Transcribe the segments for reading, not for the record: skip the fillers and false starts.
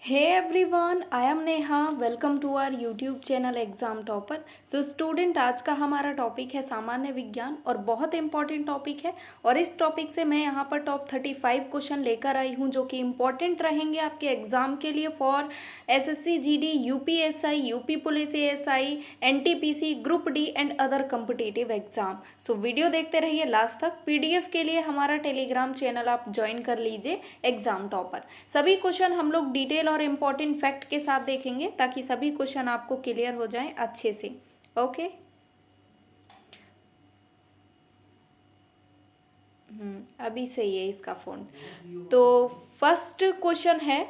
Hey everyone, I am Neha. Welcome to our YouTube channel exam topper. So student, आज का हमारा topic है सामान्य विज्ञान और बहुत इंपॉर्टेंट टॉपिक है। और इस टॉपिक से मैं यहाँ पर टॉप 35 क्वेश्चन लेकर आई हूँ जो कि इम्पॉर्टेंट रहेंगे आपके एग्जाम के लिए for SSC GD, UPSI, UP police ASI, NTPC, group D and other competitive exam. So video देखते रहिए लास्ट तक। पीडीएफ के लिए हमारा टेलीग्राम चैनल आप ज्वाइन कर लीजिए एग्जाम टॉपर। सभी क्वेश्चन हम लोग डिटेल और इम्पोर्टेंट फैक्ट के साथ देखेंगे ताकि सभी क्वेश्चन आपको क्लियर हो जाएं अच्छे से। ओके। अभी सही है इसका फोन। तो फर्स्ट क्वेश्चन है,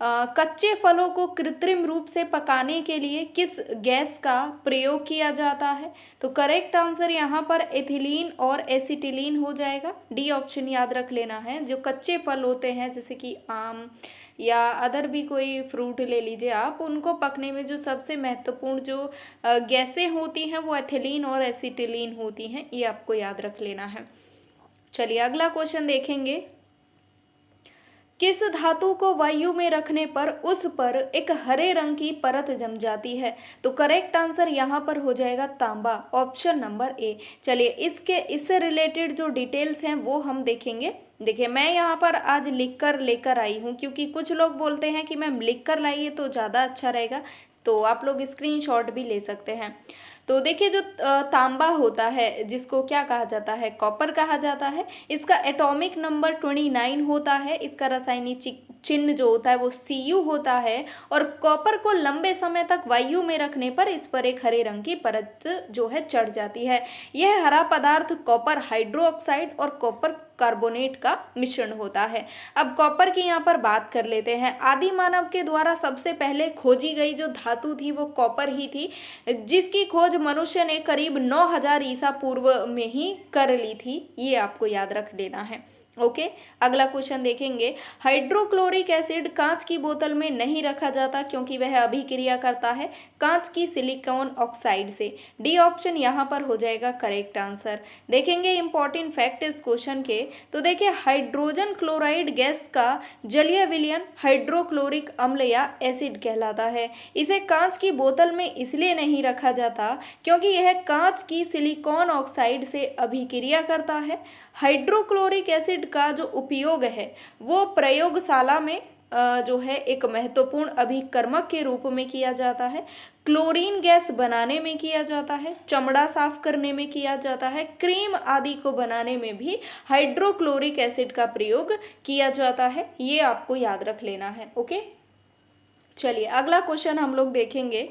कच्चे फलों को कृत्रिम रूप से पकाने के लिए किस गैस का प्रयोग किया जाता है? तो करेक्ट आंसर यहाँ पर एथिलीन और एसिटिलीन हो जाएगा। डी ऑप्शन याद रख लेना है। जो कच्चे फल होते हैं जैसे कि आम या अदर भी कोई फ्रूट ले लीजिए आप, उनको पकने में जो सबसे महत्वपूर्ण जो गैसें होती हैं वो एथिलीन और एसिटिलीन होती हैं। ये आपको याद रख लेना है। चलिए अगला क्वेश्चन देखेंगे। किस धातु को वायु में रखने पर उस पर एक हरे रंग की परत जम जाती है? तो करेक्ट आंसर यहाँ पर हो जाएगा तांबा, ऑप्शन नंबर ए। चलिए इससे रिलेटेड जो डिटेल्स हैं वो हम देखेंगे। देखिए मैं यहाँ पर आज लिख कर लेकर आई हूँ क्योंकि कुछ लोग बोलते हैं कि मैम लिख कर लाइए तो ज़्यादा अच्छा रहेगा, तो आप लोग स्क्रीनशॉट भी ले सकते हैं। तो देखिए जो तांबा होता है जिसको क्या कहा जाता है, कॉपर कहा जाता है। इसका एटॉमिक नंबर 29 होता है। इसका रासायनिक चिन्ह जो होता है वो Cu होता है। और कॉपर को लंबे समय तक वायु में रखने पर इस पर एक हरे रंग की परत जो है चढ़ जाती है। यह हरा पदार्थ कॉपर हाइड्रोक्साइड और कॉपर कार्बोनेट का मिश्रण होता है। अब कॉपर की यहाँ पर बात कर लेते हैं। आदि मानव के द्वारा सबसे पहले खोजी गई जो धातु थी वो कॉपर ही थी, जिसकी खोज मनुष्य ने करीब 9000 ईसा पूर्व में ही कर ली थी। ये आपको याद रख लेना है। ओके। अगला क्वेश्चन देखेंगे। हाइड्रोक्लोरिक एसिड कांच की बोतल में नहीं रखा जाता क्योंकि वह अभिक्रिया करता है कांच की सिलिकॉन ऑक्साइड से। डी ऑप्शन यहाँ पर हो जाएगा करेक्ट आंसर। देखेंगे इंपॉर्टेंट फैक्ट इस क्वेश्चन के। तो देखिए हाइड्रोजन क्लोराइड गैस का जलीय विलयन हाइड्रोक्लोरिक अम्ल या एसिड कहलाता है। इसे कांच की बोतल में इसलिए नहीं रखा जाता क्योंकि यह कांच की सिलिकॉन ऑक्साइड से अभिक्रिया करता है। हाइड्रोक्लोरिक एसिड का जो उपयोग है वो प्रयोगशाला में जो है एक महत्वपूर्ण अभिकर्मक के रूप में किया जाता है। क्लोरीन गैस बनाने में किया जाता है, चमड़ा साफ करने में किया जाता है, क्रीम आदि को बनाने में भी हाइड्रोक्लोरिक एसिड का प्रयोग किया जाता है। ये आपको याद रख लेना है। ओके। चलिए अगला क्वेश्चन हम लोग देखेंगे।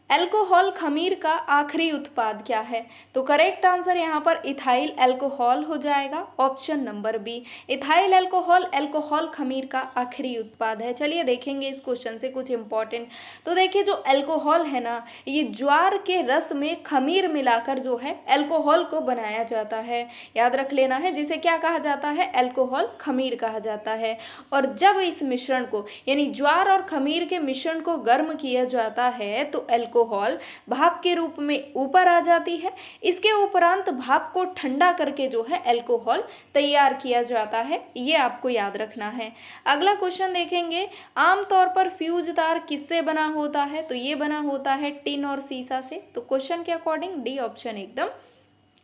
अल्कोहल खमीर का आखिरी उत्पाद क्या है? तो करेक्ट आंसर यहाँ पर इथाइल अल्कोहल हो जाएगा, option number B. Ethyl alcohol alcohol खमीर का आखिरी उत्पाद है। चलिए देखेंगे इस क्वेश्चन से कुछ इंपॉर्टेंट। तो देखिए जो अल्कोहल है ना, ये ज्वार के रस में खमीर मिलाकर जो है अल्कोहल को बनाया जाता है। याद रख लेना है, जिसे क्या कहा जाता है, अल्कोहल खमीर कहा जाता है। और जब इस मिश्रण को यानी ज्वार और खमीर के मिश्रण को गर्म किया जाता है तो अल्कोहल भाप के रूप में ऊपर आ जाती है। इसके उपरांत भाप को ठंडा करके जो है अल्कोहल तैयार किया जाता है। ये आपको याद रखना है। अगला क्वेश्चन देखेंगे। आमतौर पर फ्यूज तार किससे बना होता है? तो ये बना होता है टिन और सीसा से। तो क्वेश्चन के अकॉर्डिंग डी ऑप्शन एकदम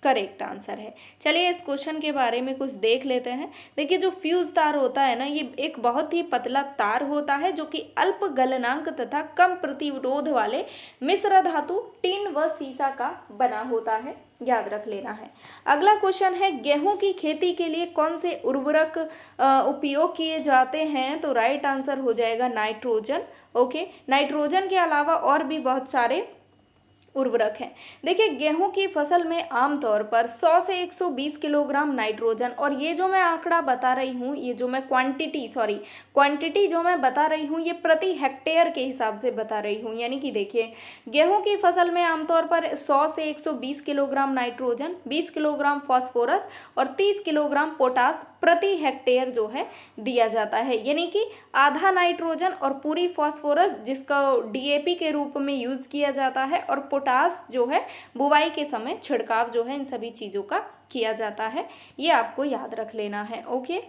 करेक्ट आंसर है। चलिए इस क्वेश्चन के बारे में कुछ देख लेते हैं। देखिए जो फ्यूज तार होता है ना, ये एक बहुत ही पतला तार होता है जो कि अल्प गलनांक तथा कम प्रतिरोध वाले मिश्र धातु टिन व सीसा का बना होता है। याद रख लेना है। अगला क्वेश्चन है, गेहूं की खेती के लिए कौन से उर्वरक उपयोग किए जाते हैं? तो राइट आंसर हो जाएगा नाइट्रोजन। ओके। नाइट्रोजन के अलावा और भी बहुत सारे उर्वरक हैं। देखिए गेहूं की फसल में आमतौर पर 100 से 120 किलोग्राम नाइट्रोजन, और ये जो मैं आंकड़ा बता रही हूँ, ये जो मैं क्वांटिटी जो मैं बता रही हूँ ये प्रति हेक्टेयर के हिसाब से बता रही हूँ। यानी कि देखिए गेहूं की फसल में आमतौर पर 100 से 120 किलोग्राम नाइट्रोजन, 20 किलोग्राम फास्फोरस और 30 किलोग्राम पोटास प्रति हेक्टेयर जो है दिया जाता है। यानी कि आधा नाइट्रोजन और पूरी फास्फोरस जिसका डीएपी के रूप में यूज किया जाता है, और पोटास जो है बुवाई के समय छिड़काव जो है इन सभी चीज़ों का किया जाता है। ये आपको याद रख लेना है। ओके।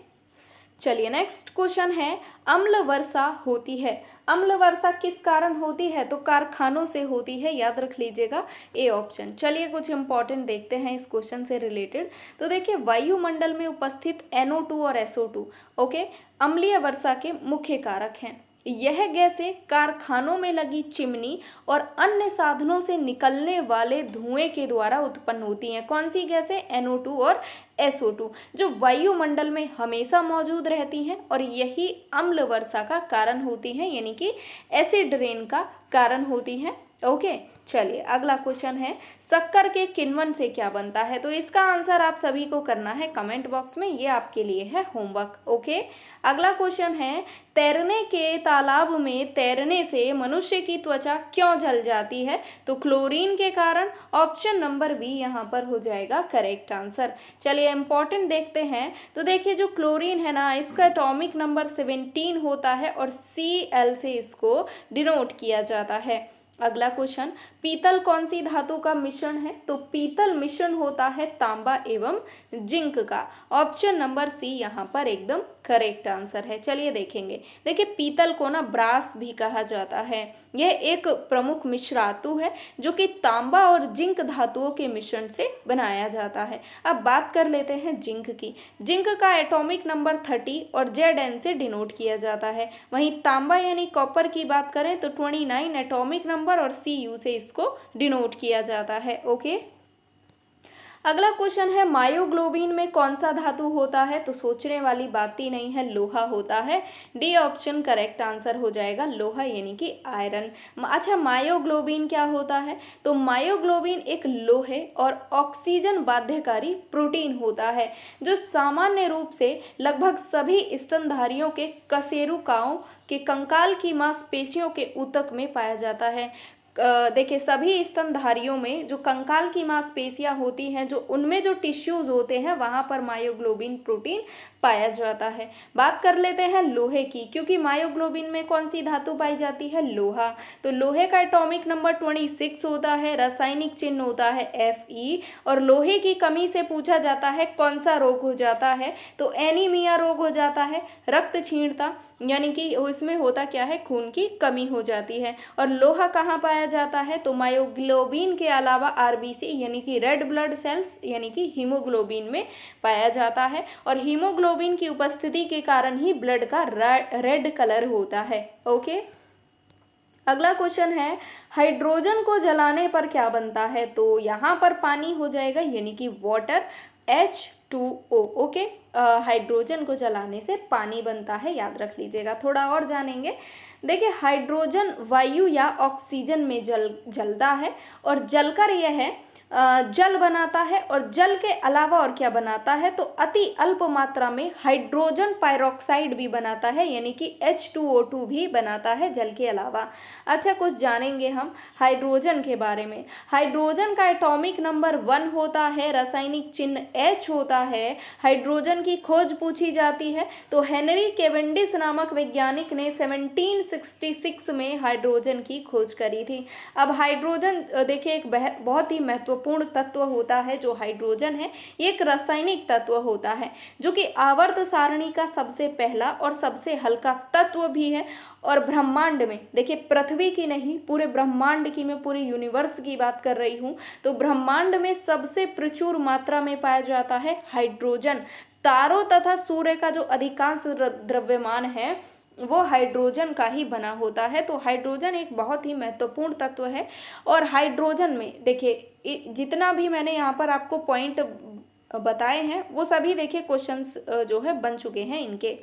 चलिए नेक्स्ट क्वेश्चन है, अम्ल वर्षा होती है। अम्ल वर्षा किस कारण होती है? तो कारखानों से होती है, याद रख लीजिएगा ए ऑप्शन। चलिए कुछ इंपॉर्टेंट देखते हैं इस क्वेश्चन से रिलेटेड। तो देखिए, वायुमंडल में उपस्थित NO2 और SO2 ओके अम्लीय वर्षा के मुख्य कारक हैं। यह गैसें कारखानों में लगी चिमनी और अन्य साधनों से निकलने वाले धुएं के द्वारा उत्पन्न होती हैं। कौन सी गैसें? NO2 और SO2, जो वायुमंडल में हमेशा मौजूद रहती हैं और यही अम्ल वर्षा का कारण होती हैं, यानी कि एसिड रेन का कारण होती हैं। ओके चलिए अगला क्वेश्चन है, शक्कर के किण्वन से क्या बनता है? तो इसका आंसर आप सभी को करना है कमेंट बॉक्स में, ये आपके लिए है होमवर्क। ओके अगला क्वेश्चन है, तैरने के तालाब में तैरने से मनुष्य की त्वचा क्यों जल जाती है? तो क्लोरीन के कारण। ऑप्शन नंबर बी यहाँ पर हो जाएगा करेक्ट आंसर। चलिए इंपॉर्टेंट देखते हैं। तो देखिए, जो क्लोरीन है ना, इसका एटॉमिक नंबर 17 होता है और Cl से इसको डिनोट किया जाता है। अगला क्वेश्चन, पीतल कौन सी धातु का मिश्रण है? तो पीतल मिश्रण होता है तांबा एवं जिंक का। ऑप्शन नंबर सी यहाँ पर एकदम करेक्ट आंसर है। चलिए देखेंगे। देखिए, पीतल को ना ब्रास भी कहा जाता है। यह एक प्रमुख मिश्रातु है जो कि तांबा और जिंक धातुओं के मिश्रण से बनाया जाता है। अब बात कर लेते हैं जिंक की। जिंक का एटॉमिक नंबर 30 और Zn से डिनोट किया जाता है। वहीं तांबा यानी कॉपर की बात करें तो 29 एटॉमिक नंबर और Cu से इसको डिनोट किया जाता है। ओके अगला क्वेश्चन है, मायोग्लोबिन में कौन सा धातु होता है? तो सोचने वाली बात ही नहीं है, लोहा होता है। डी ऑप्शन करेक्ट आंसर हो जाएगा, लोहा यानी कि आयरन। अच्छा, मायोग्लोबिन क्या होता है? तो मायोग्लोबिन एक लोहे और ऑक्सीजन बाध्यकारी प्रोटीन होता है जो सामान्य रूप से लगभग सभी स्तनधारियों के कशेरुकाओं के कंकाल की मांसपेशियों के ऊतक में पाया जाता है। देखिए, सभी स्तनधारियों में जो कंकाल की मांसपेशियां होती हैं, जो उनमें जो टिश्यूज होते हैं, वहां पर मायोग्लोबिन प्रोटीन पाया जाता है। बात कर लेते हैं लोहे की, क्योंकि मायोग्लोबिन में कौन सी धातु पाई जाती है? लोहा। तो लोहे का एटॉमिक नंबर 26 होता है, रासायनिक चिन्ह होता है Fe, और लोहे की कमी से पूछा जाता है कौन सा रोग हो जाता है? तो एनीमिया रोग हो जाता है, रक्त क्षीणता, यानी कि इसमें होता क्या है, खून की कमी हो जाती है। और लोहा कहाँ पाया जाता है? तो मायोग्लोबिन के अलावा RBC यानी कि रेड ब्लड सेल्स यानी कि हीमोग्लोबिन में पाया जाता है, और हीमोग्लोबिन की उपस्थिति के कारण ही ब्लड का रेड कलर होता है। ओके अगला क्वेश्चन है, हाइड्रोजन को जलाने पर क्या बनता है? तो यहाँ पर पानी हो जाएगा, यानी कि वाटर, H2O। ओके हाइड्रोजन को जलाने से पानी बनता है, याद रख लीजिएगा। थोड़ा और जानेंगे। देखिए, हाइड्रोजन वायु या ऑक्सीजन में जलता है और जलकर यह जल बनाता है, और जल के अलावा और क्या बनाता है? तो अति अल्प मात्रा में हाइड्रोजन पायरोक्साइड भी बनाता है, यानी कि H2O2 भी बनाता है जल के अलावा। अच्छा, कुछ जानेंगे हम हाइड्रोजन के बारे में। हाइड्रोजन का एटॉमिक नंबर 1 होता है, रासायनिक चिन्ह H होता है। हाइड्रोजन की खोज पूछी जाती है तो हेनरी केवेंडिश नामक वैज्ञानिक ने 1766 में हाइड्रोजन की खोज करी थी। अब हाइड्रोजन देखिए एक बहुत ही महत्वपूर्ण तत्व होता है। जो हाइड्रोजन है, ये एक रासायनिक तत्व होता है जो कि आवर्त सारणी का सबसे पहला और सबसे हल्का तत्व भी है। और ब्रह्मांड में देखिए, पृथ्वी की नहीं, पूरे ब्रह्मांड की, मैं पूरे यूनिवर्स की बात कर रही हूँ, तो ब्रह्मांड में सबसे प्रचुर मात्रा में पाया जाता है हाइड्रोजन। तारों तथा सूर्य का जो अधिकांश द्रव्यमान है वो हाइड्रोजन का ही बना होता है। तो हाइड्रोजन एक बहुत ही महत्वपूर्ण तत्व है। और हाइड्रोजन में देखिए, जितना भी मैंने यहाँ पर आपको पॉइंट बताए हैं वो सभी देखिए क्वेश्चंस जो है बन चुके हैं इनके।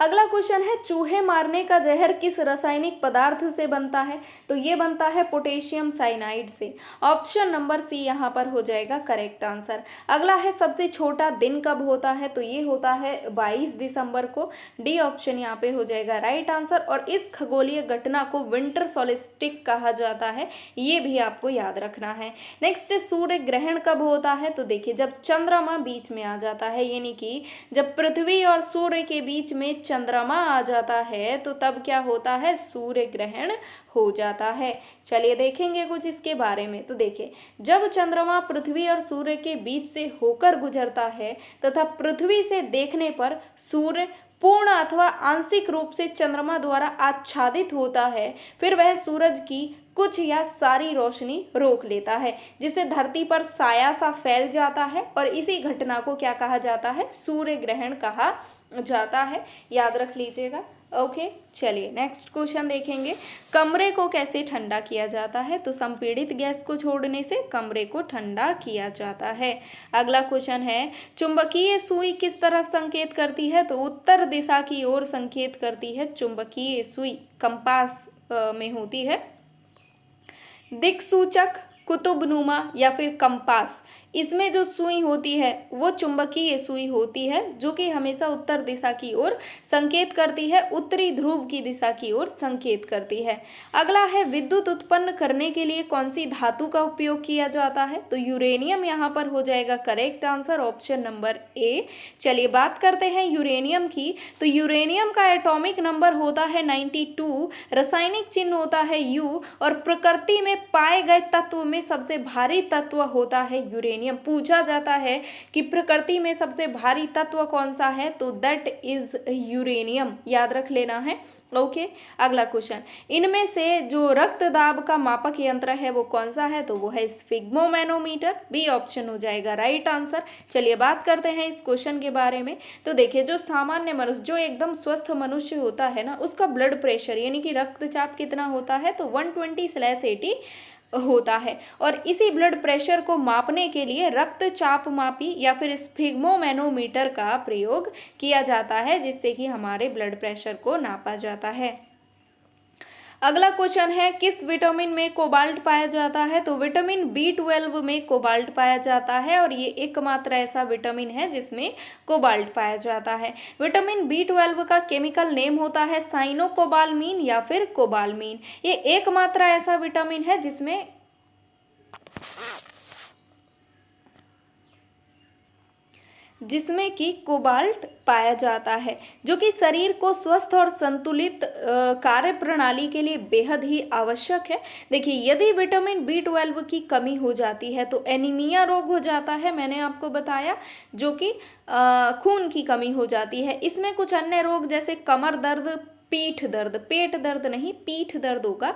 अगला क्वेश्चन है, चूहे मारने का जहर किस रासायनिक पदार्थ से बनता है? तो ये बनता है पोटेशियम साइनाइड से। ऑप्शन नंबर सी यहाँ पर हो जाएगा करेक्ट आंसर। अगला है, सबसे छोटा दिन कब होता है? तो ये होता है 22 दिसंबर को। डी ऑप्शन यहाँ पे हो जाएगा राइट आंसर। और इस खगोलीय घटना को विंटर सोलिस्टिक कहा जाता है, ये भी आपको याद रखना है। नेक्स्ट, सूर्य ग्रहण कब होता है? तो देखिए, जब चंद्रमा बीच में आ जाता है, यानी कि जब पृथ्वी और सूर्य के बीच में चंद्रमा आ जाता है तो तब क्या होता है, सूर्य ग्रहण हो जाता है। चलिए देखेंगे कुछ इसके बारे में। तो देखिए, जब चंद्रमा पृथ्वी और सूर्य के बीच से होकर गुजरता है तथा पृथ्वी से देखने पर सूर्य पूर्ण अथवा आंशिक रूप से चंद्रमा द्वारा आच्छादित होता है, फिर वह सूरज की कुछ या सारी रोशनी रोक लेता है, जिससे धरती पर साया सा फैल जाता है और इसी घटना को क्या कहा जाता है, सूर्य ग्रहण कहा जाता है। याद रख लीजिएगा। ओके, चलिए नेक्स्ट क्वेश्चन देखेंगे। कमरे को कैसे ठंडा किया जाता है? तो संपीड़ित गैस को छोड़ने से कमरे को ठंडा किया जाता है। अगला क्वेश्चन है, चुंबकीय सुई किस तरफ संकेत करती है? तो उत्तर दिशा की ओर संकेत करती है चुंबकीय सुई, कंपास में होती है। दिक्सूचक, कुतुबनुमा या फिर कंपास, इसमें जो सुई होती है वो चुंबकीय सुई होती है, जो कि हमेशा उत्तर दिशा की ओर संकेत करती है, उत्तरी ध्रुव की दिशा की ओर संकेत करती है। अगला है, विद्युत उत्पन्न करने के लिए कौन सी धातु का उपयोग किया जाता है? तो यूरेनियम यहाँ पर हो जाएगा correct answer, option number A. चलिए बात करते हैं यूरेनियम की। तो यूरेनियम का एटॉमिक नंबर होता है 92, रासायनिक चिन्ह होता है यू, और प्रकृति में पाए गए तत्व में सबसे भारी तत्व होता है यूरेनियम। पूछा जाता है कि प्रकृति में सबसे भारी तत्व कौन सा है, तो दैट इज यूरेनियम, याद रख लेना है। ओके, अगला क्वेश्चन, इनमें से जो रक्त दाब का मापक यंत्र है वो कौन सा है? तो वो है स्फिग्मोमैनोमीटर, बी ऑप्शन हो जाएगा राइट आंसर। चलिए बात करते हैं इस क्वेश्चन के बारे में। तो देखिए, जो सामान्य मनुष्य, जो एकदम स्वस्थ मनुष्य होता है ना, उसका ब्लड प्रेशर यानी कि रक्तचाप कितना होता है? तो 120/80 होता है। और इसी ब्लड प्रेशर को मापने के लिए रक्तचाप मापी या फिर स्फिग्मोमैनोमीटर का प्रयोग किया जाता है, जिससे कि हमारे ब्लड प्रेशर को नापा जाता है। अगला क्वेश्चन है, किस विटामिन में कोबाल्ट पाया जाता है? तो विटामिन B12 में कोबाल्ट पाया जाता है, और ये एकमात्र ऐसा विटामिन है जिसमें कोबाल्ट पाया जाता है। विटामिन B12 का केमिकल नेम होता है साइनोकोबालमीन या फिर कोबालमीन। ये एकमात्र ऐसा विटामिन है जिसमें कि कोबाल्ट पाया जाता है, जो कि शरीर को स्वस्थ और संतुलित कार्य प्रणाली के लिए बेहद ही आवश्यक है। देखिए, यदि विटामिन B12 की कमी हो जाती है तो एनीमिया रोग हो जाता है, मैंने आपको बताया, जो कि खून की कमी हो जाती है। इसमें कुछ अन्य रोग जैसे कमर दर्द, पीठ दर्द, पेट दर्द नहीं, पीठ दर्द होगा,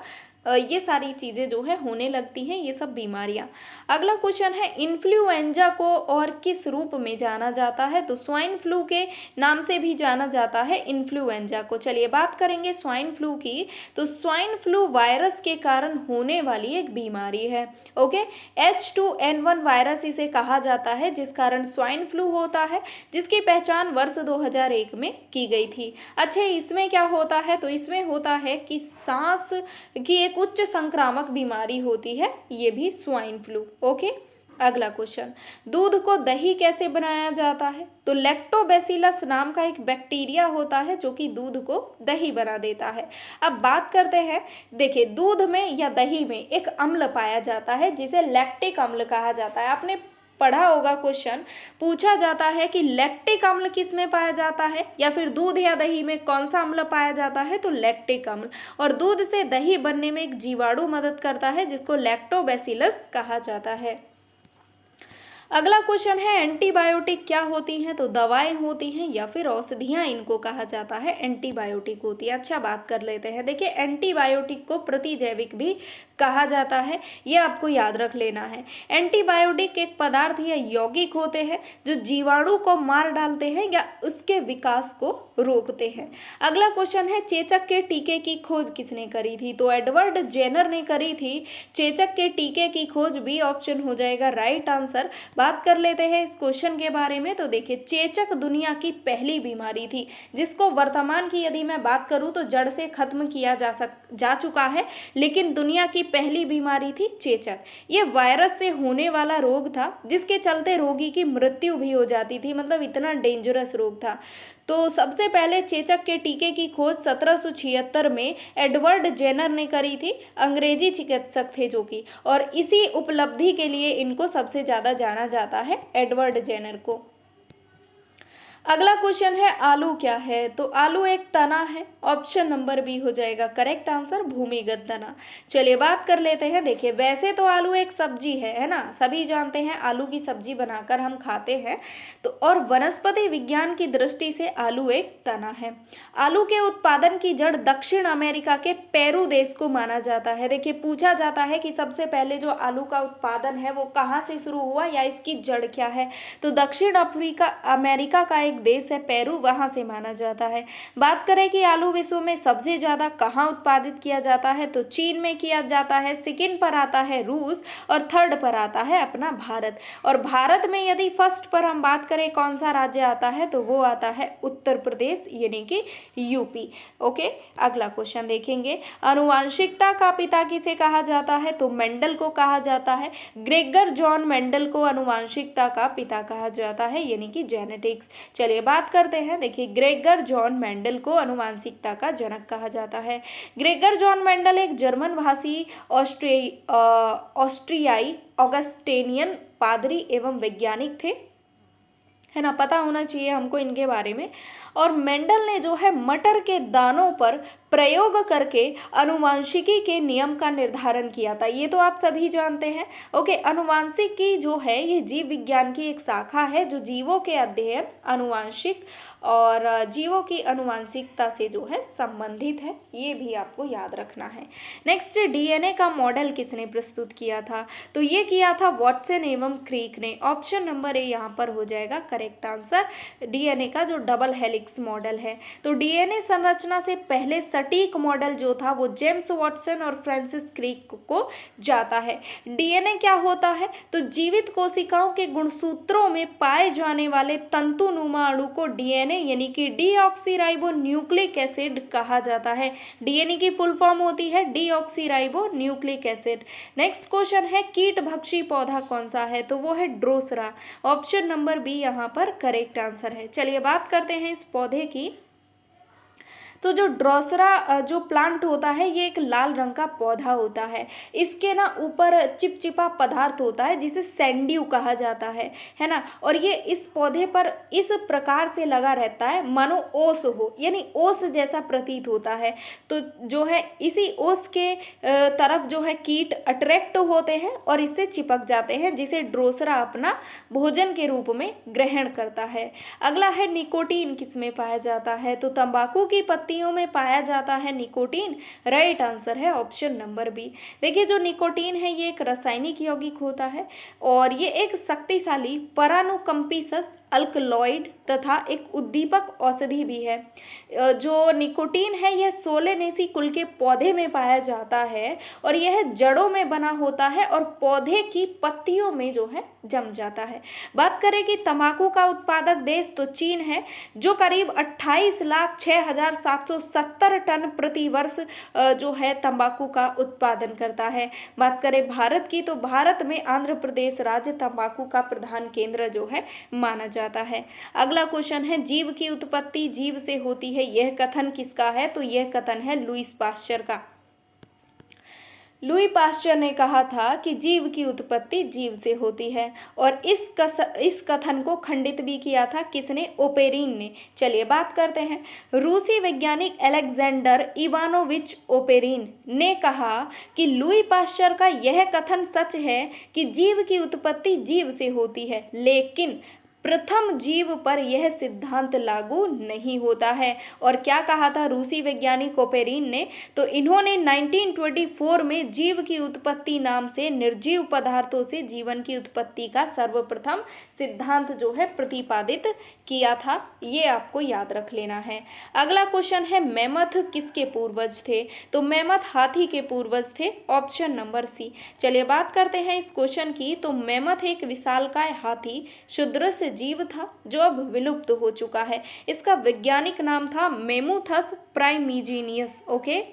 ये सारी चीज़ें जो है होने लगती हैं, ये सब बीमारियां। अगला क्वेश्चन है, इन्फ्लुएंजा को और किस रूप में जाना जाता है? तो स्वाइन फ्लू के नाम से भी जाना जाता है इन्फ्लुएंजा को। चलिए बात करेंगे स्वाइन फ्लू की। तो स्वाइन फ्लू वायरस के कारण होने वाली एक बीमारी है। ओके, H2N1 वायरस इसे कहा जाता है, जिस कारण स्वाइन फ्लू होता है, जिसकी पहचान वर्ष 2001 में की गई थी। अच्छा, इसमें क्या होता है? तो इसमें होता है कि सांस की एक उच्च संक्रामक बीमारी होती है, ये भी स्वाइन फ्लू। ओके, अगला क्वेश्चन, दूध को दही कैसे बनाया जाता है? तो लैक्टोबैसिलस नाम का एक बैक्टीरिया होता है जो कि दूध को दही बना देता है। अब बात करते हैं, देखिए, दूध में या दही में एक अम्ल पाया जाता है जिसे लैक्टिक अम्ल कहा जाता है। आपने पढ़ा होगा, क्वेश्चन पूछा जाता है कि लैक्टिक अम्ल किस में पाया जाता है, या फिर दूध या दही में कौन सा अम्ल पाया जाता है? तो लैक्टिक अम्ल। और दूध से दही बनने में एक जीवाणु मदद करता है जिसको लैक्टोबैसिलस कहा जाता है। अगला क्वेश्चन है, एंटीबायोटिक क्या होती हैं? तो दवाएं होती हैं या फिर औषधियां, इनको कहा जाता है एंटीबायोटिक होती है। अच्छा, बात कर लेते हैं। देखिए, एंटीबायोटिक को प्रतिजैविक भी कहा जाता है, ये आपको याद रख लेना है। एंटीबायोटिक एक पदार्थ या यौगिक होते हैं जो जीवाणु को मार डालते हैं या उसके विकास को रोकते हैं। अगला क्वेश्चन है, चेचक के टीके की खोज किसने करी थी? तो एडवर्ड जेनर ने करी थी चेचक के टीके की खोज, बी ऑप्शन हो जाएगा राइट आंसर। बात कर लेते हैं इस क्वेश्चन के बारे में। तो देखिए, चेचक दुनिया की पहली बीमारी थी जिसको वर्तमान की यदि मैं बात करूं तो जड़ से खत्म किया जा चुका है, लेकिन दुनिया की पहली बीमारी थी चेचक। ये वायरस से होने वाला रोग था जिसके चलते रोगी की मृत्यु भी हो जाती थी, मतलब इतना डेंजरस रोग था। तो सबसे पहले चेचक के टीके की खोज 1776 में एडवर्ड जेनर ने करी थी, अंग्रेजी चिकित्सक थे जो कि, और इसी उपलब्धि के लिए इनको सबसे ज़्यादा जाना जाता है, एडवर्ड जेनर को। अगला क्वेश्चन है आलू क्या है? तो आलू एक तना है, ऑप्शन नंबर बी हो जाएगा करेक्ट आंसर, भूमिगत तना। चलिए बात कर लेते हैं। देखिए वैसे तो आलू एक सब्जी है ना, सभी जानते हैं आलू की सब्जी बनाकर हम खाते हैं। तो और वनस्पति विज्ञान की दृष्टि से आलू एक तना है। आलू के उत्पादन की जड़ दक्षिण अमेरिका के पेरू देश को माना जाता है। देखिए पूछा जाता है कि सबसे पहले जो आलू का उत्पादन है वो कहाँ से शुरू हुआ या इसकी जड़ क्या है? तो दक्षिण अमेरिका का एक देश है पेरू, वहां से माना जाता है। बात करें कि आलू विश्व में सबसे ज्यादा कहाँ उत्पादित किया जाता है? तो चीन में किया जाता है, सेकंड पर आता है रूस और थर्ड पर आता है अपना भारत। और भारत में यदि फर्स्ट पर हम बात करें कौन सा राज्य आता है तो वो आता है उत्तर प्रदेश यानी कि यूपी। ओके, अगला क्वेश्चन देखेंगे। आनुवांशिकता का पिता किसे कहा जाता है? तो मेंडल को कहा जाता है। ग्रेगर जॉन मेंडल को आनुवांशिकता का पिता कहा जाता है यानी कि जेनेटिक्स। चलिए बात करते हैं। देखिए ग्रेगर जॉन मेंडल को आनुवांशिकता का जनक कहा जाता है। ग्रेगर जॉन मेंडल एक जर्मन भाषी ऑस्ट्रियाई ऑगस्टेनियन पादरी एवं वैज्ञानिक थे, है ना, पता होना चाहिए हमको इनके बारे में। और मेंडल ने जो है मटर के दानों पर प्रयोग करके अनुवांशिकी के नियम का निर्धारण किया था। ये तो आप सभी जानते हैं। ओके, अनुवांशिकी जो है ये जीव विज्ञान की एक शाखा है जो जीवों के अध्ययन, अनुवांशिक और जीवों की अनुवांशिकता से जो है संबंधित है, ये भी आपको याद रखना है। नेक्स्ट, डीएनए का मॉडल किसने प्रस्तुत किया था? तो ये किया था वॉटसन एवं क्रीक ने। ऑप्शन नंबर ए यहाँ पर हो जाएगा करेक्ट आंसर, डीएनए का जो डबल हेलिक्स मॉडल है। तो डीएनए संरचना से पहले सटीक मॉडल जो था वो जेम्स वॉटसन और फ्रांसिस क्रीक को जाता है। डीएनए क्या होता है? तो जीवित कोशिकाओं के गुणसूत्रों में पाए जाने वाले तंतुनुमा अणु को डीएनए यानी कि डीऑक्सीराइबो न्यूक्लिक एसिड कहा जाता है। डीएनए की फुल फॉर्म होती है deoxyribo nucleic acid. Next question है कीट भक्षी पौधा कौन सा है? तो वो है ड्रोसरा। ऑप्शन नंबर बी यहाँ पर करेक्ट आंसर है। चलिए बात करते हैं इस पौधे की। तो जो ड्रोसरा जो प्लांट होता है ये एक लाल रंग का पौधा होता है। इसके ना ऊपर चिपचिपा पदार्थ होता है जिसे सैंड्यू कहा जाता है ना। और ये इस पौधे पर इस प्रकार से लगा रहता है मानो ओस हो, यानी ओस जैसा प्रतीत होता है। तो जो है इसी ओस के तरफ जो है कीट अट्रैक्ट होते हैं और इससे चिपक जाते हैं, जिसे ड्रोसरा अपना भोजन के रूप में ग्रहण करता है। अगला है निकोटीन किसमें पाया जाता है? तो तंबाकू की पत्तियों में पाया जाता है निकोटीन। राइट आंसर है ऑप्शन नंबर बी। देखिए जो निकोटीन है ये एक रासायनिक यौगिक होता है और ये एक शक्तिशाली परानुकंपिसस अल्कलॉइड तथा एक उद्दीपक औषधि भी है। जो निकोटीन है यह सोलेनेसी कुल के पौधे में पाया जाता है और यह जड़ों में बना होता है और पौधे की पत्तियों में जो है जम जाता है। बात करें कि तंबाकू का उत्पादक देश तो चीन है जो करीब 28,06,770 टन प्रति वर्ष जो है तंबाकू का उत्पादन करता है। बात करें भारत की तो भारत में आंध्र प्रदेश राज्य तंबाकू का प्रधान केंद्र जो है माना जाता है। अगला क्वेश्चन है जीव की उत्पत्ति जीव से होती है, यह कथन किसका है? तो यह कथन है लुईस पाश्चर का। लुई पाश्चर ने कहा था कि जीव की उत्पत्ति जीव से होती है और इस कथन को खंडित भी किया था किसने? ओपेरिन ने। चलिए बात करते हैं। रूसी वैज्ञानिक अलेक्जेंडर इवानोविच ओपेरिन ने कहा कि लुई पाश्चर का यह कथन सच है कि जीव की उत्पत्ति जीव से होती है, लेकिन प्रथम जीव पर यह सिद्धांत लागू नहीं होता है। और क्या कहा था रूसी वैज्ञानिक ओपेरिन ने? तो इन्होंने 1924 में जीव की उत्पत्ति नाम से निर्जीव पदार्थों से जीवन की उत्पत्ति का सर्वप्रथम सिद्धांत जो है प्रतिपादित किया था। ये आपको याद रख लेना है। अगला क्वेश्चन है मेमथ किसके पूर्वज थे? तो मेमथ हाथी के पूर्वज थे। Option number C. चलिए बात करते हैं इस क्वेश्चन की। तो मेमथ एक विशालकाय हाथी शुद्रस्य जीव था जो अब विलुप्त हो चुका है। इसका वैज्ञानिक नाम था मेमुथस प्राइमीजीनियस। ओके,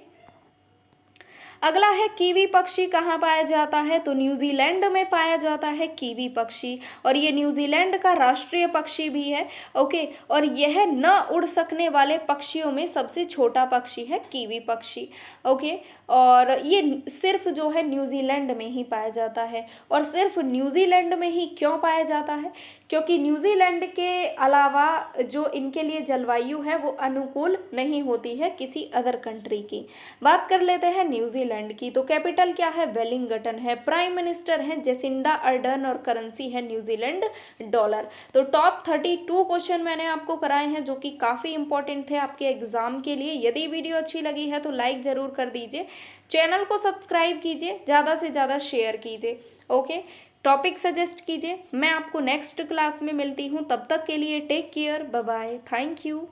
अगला है कीवी पक्षी कहाँ पाया जाता है, तो न्यूजीलैंड में पाया जाता है कीवी पक्षी, और ये न्यूजीलैंड का राष्ट्रीय पक्षी भी है। ओके, और यह न उड़ सकने वाले पक्षियों में सबसे छोटा पक्षी है कीवी पक्षी। ओके, और ये सिर्फ जो है न्यूजीलैंड में ही पाया जाता है। और सिर्फ न्यूजीलैंड में ही क्यों पाया जाता है, क्योंकि न्यूजीलैंड के अलावा जो इनके लिए जलवायु है वो अनुकूल नहीं होती है किसी अदर कंट्री की। बात कर लेते हैं न्यूजीलैंड की, तो कैपिटल क्या है, वेलिंगटन है, प्राइम मिनिस्टर है जेसिंडा अर्डर्न, और करेंसी है न्यूजीलैंड डॉलर। तो टॉप 32 क्वेश्चन मैंने आपको कराए हैं जो कि काफ़ी इंपॉर्टेंट थे आपके एग्जाम के लिए। यदि वीडियो अच्छी लगी है तो लाइक ज़रूर कर दीजिए, चैनल को सब्सक्राइब कीजिए, ज़्यादा से ज़्यादा शेयर कीजिए। ओके, टॉपिक सजेस्ट कीजिए। मैं आपको नेक्स्ट क्लास में मिलती हूँ, तब तक के लिए take care, bye bye, thank you.